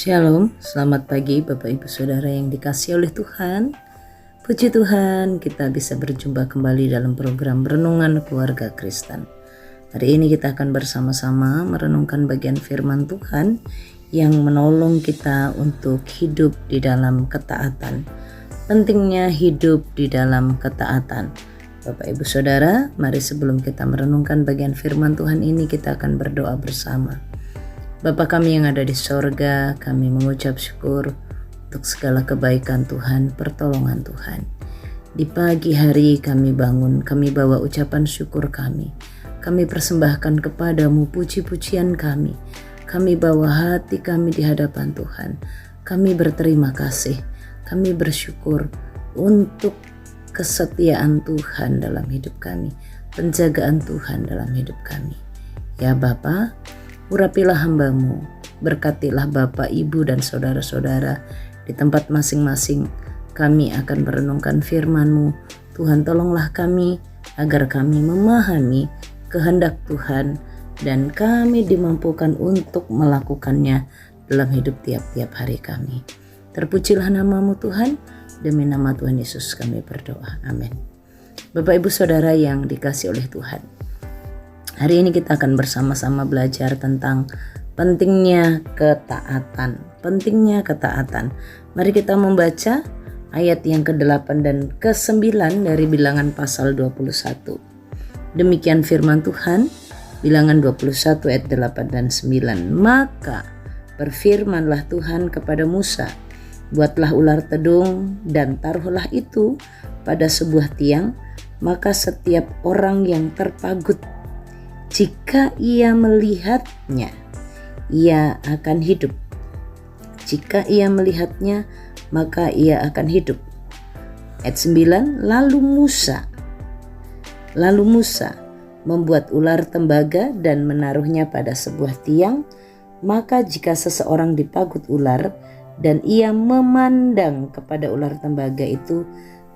Shalom, selamat pagi Bapak Ibu Saudara yang dikasihi oleh Tuhan. Puji Tuhan, kita bisa berjumpa kembali dalam program Renungan Keluarga Kristen. Hari ini kita akan bersama-sama merenungkan bagian firman Tuhan yang menolong kita untuk hidup di dalam ketaatan. Pentingnya hidup di dalam ketaatan. Bapak Ibu Saudara, mari sebelum kita merenungkan bagian firman Tuhan ini, kita akan berdoa bersama. Bapa kami yang ada di sorga, kami mengucap syukur untuk segala kebaikan Tuhan, pertolongan Tuhan. Di pagi hari kami bangun, kami bawa ucapan syukur kami. Kami persembahkan kepadamu puji-pujian kami. Kami bawa hati kami di hadapan Tuhan. Kami berterima kasih, kami bersyukur untuk kesetiaan Tuhan dalam hidup kami, penjagaan Tuhan dalam hidup kami. Ya Bapa, urapilah hamba-Mu, berkatilah Bapak, Ibu, dan saudara-saudara di tempat masing-masing. Kami akan merenungkan firman-Mu. Tuhan, tolonglah kami agar kami memahami kehendak Tuhan dan kami dimampukan untuk melakukannya dalam hidup tiap-tiap hari kami. Terpujilah nama-Mu Tuhan, demi nama Tuhan Yesus kami berdoa. Amin. Bapak, Ibu, Saudara yang dikasihi oleh Tuhan, hari ini kita akan bersama-sama belajar tentang pentingnya ketaatan. Pentingnya ketaatan. Mari kita membaca ayat yang ke-8 dan ke-9 dari Bilangan pasal 21. Demikian firman Tuhan, Bilangan 21 ayat 8 dan 9. Maka berfirmanlah Tuhan kepada Musa, buatlah ular tedung dan taruhlah itu pada sebuah tiang, maka setiap orang yang terpagut, jika ia melihatnya, ia akan hidup. Jika ia melihatnya, maka ia akan hidup. Ayat 9, Lalu Musa membuat ular tembaga dan menaruhnya pada sebuah tiang, maka jika seseorang dipagut ular dan ia memandang kepada ular tembaga itu,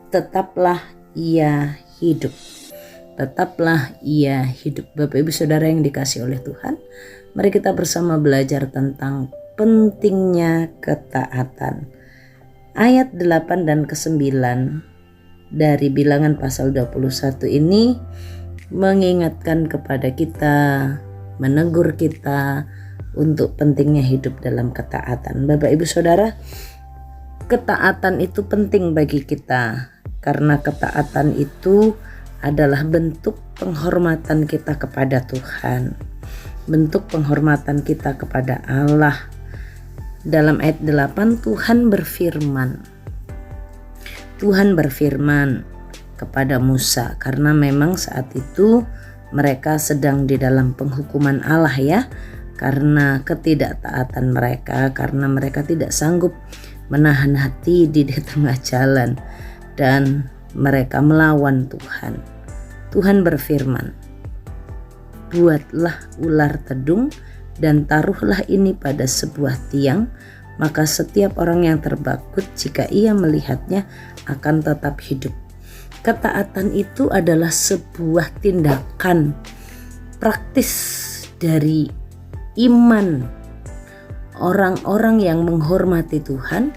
tetaplah ia hidup. Tetaplah ia hidup. Bapak Ibu Saudara yang dikasihi oleh Tuhan, mari kita bersama belajar tentang pentingnya ketaatan. Ayat 8 dan ke-9 dari Bilangan pasal 21 ini mengingatkan kepada kita, menegur kita untuk pentingnya hidup dalam ketaatan. Bapak Ibu Saudara, ketaatan itu penting bagi kita karena ketaatan itu adalah bentuk penghormatan kita kepada Tuhan, bentuk penghormatan kita kepada Allah. Dalam ayat 8 Tuhan berfirman kepada Musa, karena memang saat itu mereka sedang di dalam penghukuman Allah ya, karena ketidaktaatan mereka, karena mereka tidak sanggup menahan hati di tengah jalan dan mereka melawan Tuhan. Tuhan berfirman, buatlah ular tedung dan taruhlah ini pada sebuah tiang, maka setiap orang yang terpagut, jika ia melihatnya, akan tetap hidup. Ketaatan itu adalah sebuah tindakan praktis dari iman orang-orang yang menghormati Tuhan.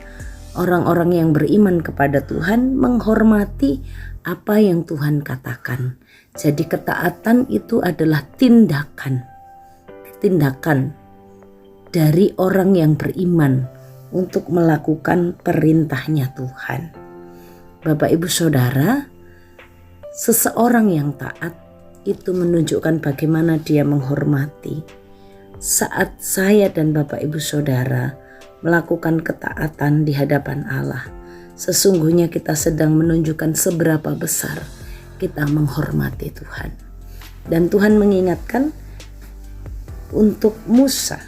Orang-orang yang beriman kepada Tuhan menghormati apa yang Tuhan katakan. Jadi ketaatan itu adalah tindakan dari orang yang beriman untuk melakukan perintahnya Tuhan. Bapak Ibu Saudara, seseorang yang taat itu menunjukkan bagaimana dia menghormati. Saat saya dan Bapak Ibu Saudara melakukan ketaatan di hadapan Allah, sesungguhnya kita sedang menunjukkan seberapa besar kita menghormati Tuhan. Dan Tuhan mengingatkan untuk Musa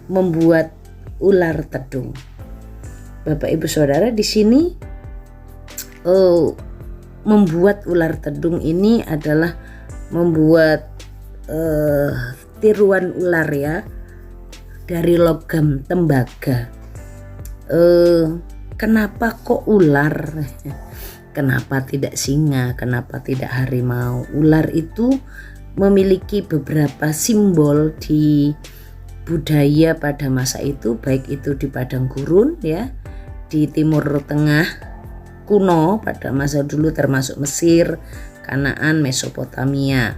membuat ular tedung. Bapak Ibu Saudara, di sini membuat ular tedung ini adalah membuat tiruan ular ya, dari logam tembaga. Kenapa kok ular? Kenapa tidak singa? Kenapa tidak harimau? Ular itu memiliki beberapa simbol di budaya pada masa itu, baik itu di padang gurun ya, di Timur Tengah kuno pada masa dulu termasuk Mesir, Kanaan, Mesopotamia.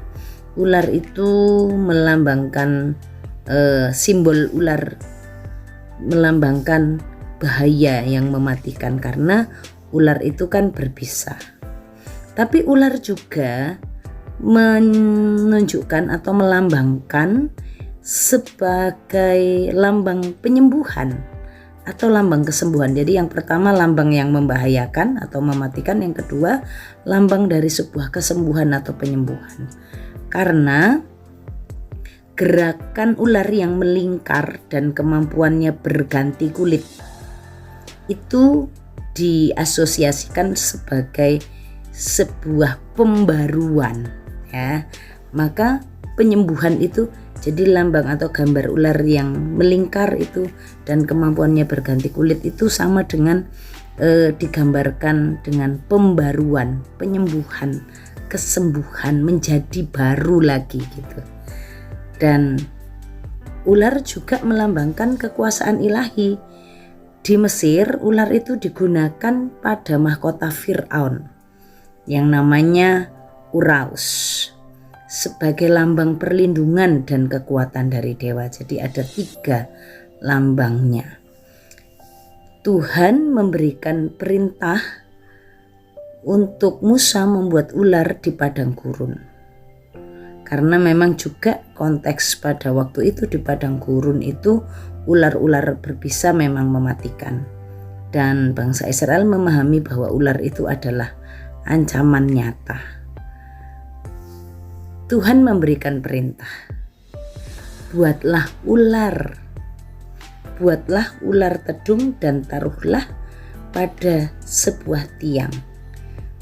Ular itu melambangkan simbol ular melambangkan bahaya yang mematikan karena ular itu kan berbisa. Tapi ular juga menunjukkan atau melambangkan sebagai lambang penyembuhan atau lambang kesembuhan. Jadi yang pertama lambang yang membahayakan atau mematikan, yang kedua lambang dari sebuah kesembuhan atau penyembuhan. Karena gerakan ular yang melingkar dan kemampuannya berganti kulit itu diasosiasikan sebagai sebuah pembaruan ya. Maka penyembuhan itu jadi lambang atau gambar ular yang melingkar itu dan kemampuannya berganti kulit itu sama dengan digambarkan dengan pembaruan, penyembuhan, kesembuhan, menjadi baru lagi gitu. Dan ular juga melambangkan kekuasaan ilahi. Di Mesir, ular itu digunakan pada mahkota Fir'aun yang namanya Uraus sebagai lambang perlindungan dan kekuatan dari dewa. Jadi ada 3 lambangnya. Tuhan memberikan perintah untuk Musa membuat ular di padang gurun. Karena memang juga konteks pada waktu itu di padang gurun itu ular-ular berbisa memang mematikan. Dan bangsa Israel memahami bahwa ular itu adalah ancaman nyata. Tuhan memberikan perintah, buatlah ular tedung dan taruhlah pada sebuah tiang.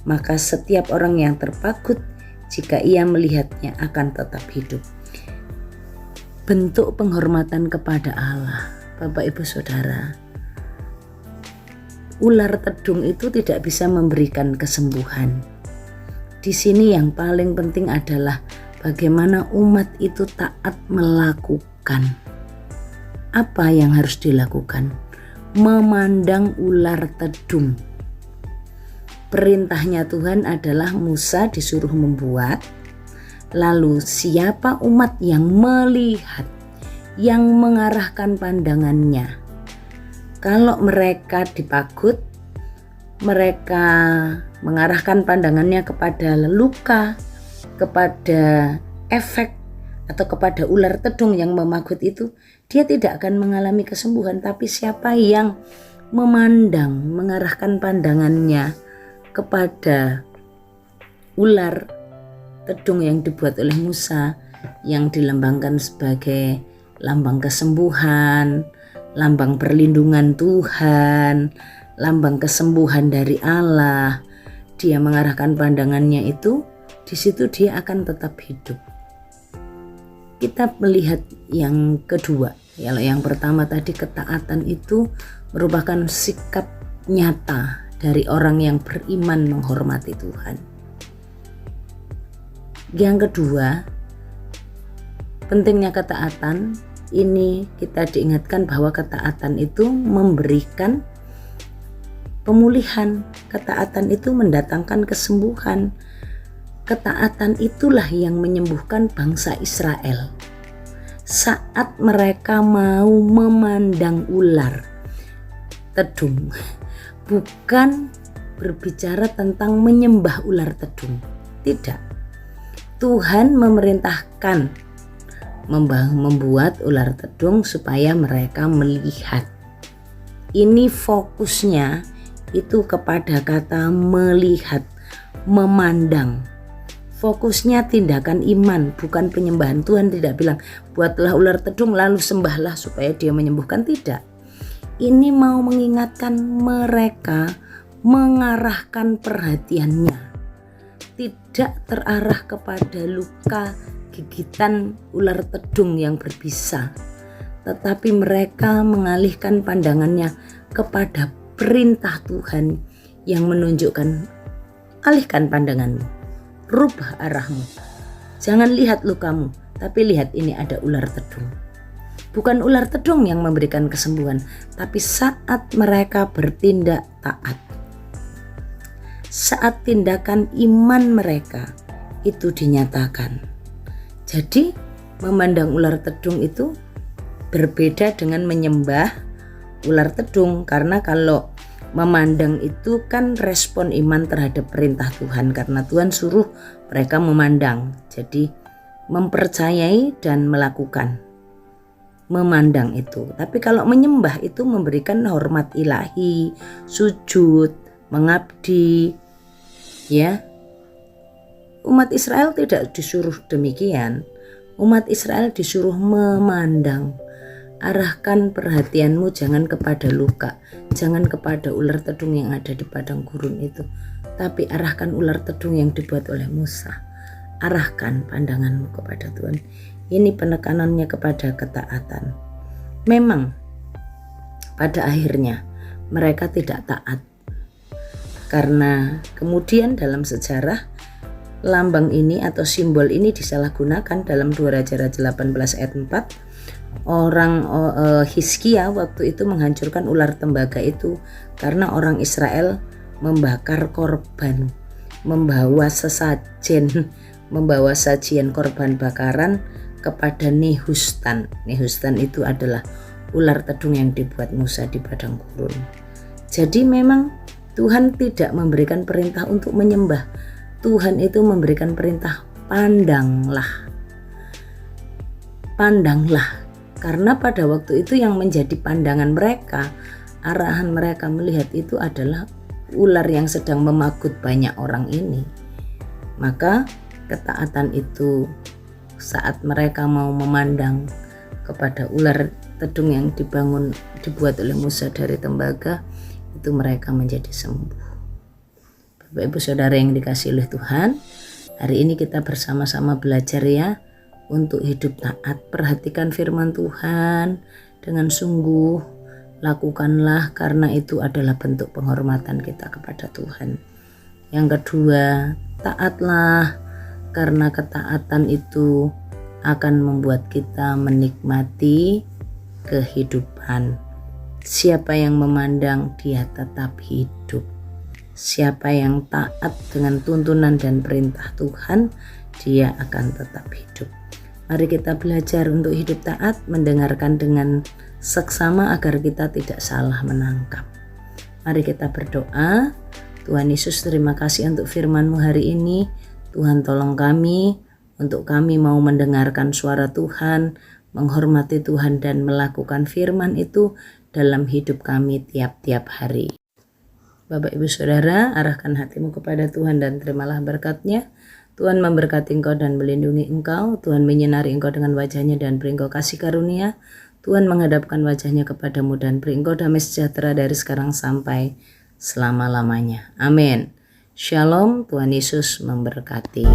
Maka setiap orang yang terpagut jika ia melihatnya akan tetap hidup. Bentuk penghormatan kepada Allah, Bapak Ibu Saudara. Ular tedung itu tidak bisa memberikan kesembuhan. Di sini yang paling penting adalah bagaimana umat itu taat melakukan. Apa yang harus dilakukan? Memandang ular tedung. Perintahnya Tuhan adalah Musa disuruh membuat. Lalu siapa umat yang melihat, yang mengarahkan pandangannya? Kalau mereka dipagut, mereka mengarahkan pandangannya kepada luka, kepada efek, atau kepada ular tedung yang memagut itu, dia tidak akan mengalami kesembuhan. Tapi siapa yang memandang, mengarahkan pandangannya kepada ular tedung yang dibuat oleh Musa, yang dilambangkan sebagai lambang kesembuhan, lambang perlindungan Tuhan, lambang kesembuhan dari Allah, dia mengarahkan pandangannya itu, di situ dia akan tetap hidup. Kita melihat yang kedua, yang pertama tadi ketaatan itu merupakan sikap nyata dari orang yang beriman menghormati Tuhan. Yang kedua, pentingnya ketaatan. Ini kita diingatkan bahwa ketaatan itu memberikan pemulihan. Ketaatan itu mendatangkan kesembuhan. Ketaatan itulah yang menyembuhkan bangsa Israel. Saat mereka mau memandang ular tedung, bukan berbicara tentang menyembah ular tedung. Tidak. Tuhan memerintahkan membuat ular tedung supaya mereka melihat. Ini fokusnya itu kepada kata melihat, memandang. Fokusnya tindakan iman, bukan penyembahan. Tuhan tidak bilang buatlah ular tedung lalu sembahlah supaya dia menyembuhkan. Tidak. Ini mau mengingatkan mereka, mengarahkan perhatiannya, tidak terarah kepada luka gigitan ular tedung yang berbisa, tetapi mereka mengalihkan pandangannya kepada perintah Tuhan yang menunjukkan, alihkan pandanganmu, rubah arahmu, jangan lihat lukamu, tapi lihat ini ada ular tedung. Bukan ular tedung yang memberikan kesembuhan, tapi saat mereka bertindak taat. Saat tindakan iman mereka itu dinyatakan. Jadi memandang ular tedung itu berbeda dengan menyembah ular tedung, karena kalau memandang itu kan respon iman terhadap perintah Tuhan, karena Tuhan suruh mereka memandang. Jadi mempercayai dan melakukan memandang itu. Tapi kalau menyembah itu memberikan hormat ilahi, sujud, mengabdi. Ya. Umat Israel tidak disuruh demikian. Umat Israel disuruh memandang. Arahkan perhatianmu jangan kepada luka, jangan kepada ular tedung yang ada di padang gurun itu, tapi arahkan ular tedung yang dibuat oleh Musa. Arahkan pandanganmu kepada Tuhan. Ini penekanannya kepada ketaatan. Memang pada akhirnya mereka tidak taat, karena kemudian dalam sejarah lambang ini atau simbol ini disalahgunakan dalam 2 Raja-Raja 18 ayat 4. Orang Hizkia waktu itu menghancurkan ular tembaga itu karena orang Israel membakar korban, membawa sesajen, membawa sajian korban bakaran kepada Nehustan. Nehustan itu adalah ular tedung yang dibuat Musa di padang gurun. Jadi memang Tuhan tidak memberikan perintah untuk menyembah. Tuhan itu memberikan perintah pandanglah. Pandanglah. Karena pada waktu itu yang menjadi pandangan mereka, arahan mereka melihat itu adalah ular yang sedang memagut banyak orang ini. Maka ketaatan itu saat mereka mau memandang kepada ular tedung yang dibuat oleh Musa dari tembaga, itu mereka menjadi sembuh. Bapak Ibu Saudara yang dikasihi oleh Tuhan, hari ini kita bersama-sama belajar ya untuk hidup taat. Perhatikan firman Tuhan dengan sungguh, lakukanlah karena itu adalah bentuk penghormatan kita kepada Tuhan. Yang kedua, taatlah karena ketaatan itu akan membuat kita menikmati kehidupan. Siapa yang memandang, dia tetap hidup. Siapa yang taat dengan tuntunan dan perintah Tuhan, dia akan tetap hidup. Mari kita belajar untuk hidup taat, mendengarkan dengan seksama agar kita tidak salah menangkap. Mari kita berdoa. Tuhan Yesus, terima kasih untuk firman-Mu hari ini. Tuhan tolong kami, untuk kami mau mendengarkan suara Tuhan, menghormati Tuhan dan melakukan firman itu dalam hidup kami tiap-tiap hari. Bapak Ibu Saudara, arahkan hatimu kepada Tuhan dan terimalah berkat-Nya. Tuhan memberkati engkau dan melindungi engkau. Tuhan menyinari engkau dengan wajah-Nya dan beri engkau kasih karunia. Tuhan menghadapkan wajah-Nya kepadamu dan beri engkau damai sejahtera dari sekarang sampai selama-lamanya. Amin. Shalom, Tuhan Yesus memberkati.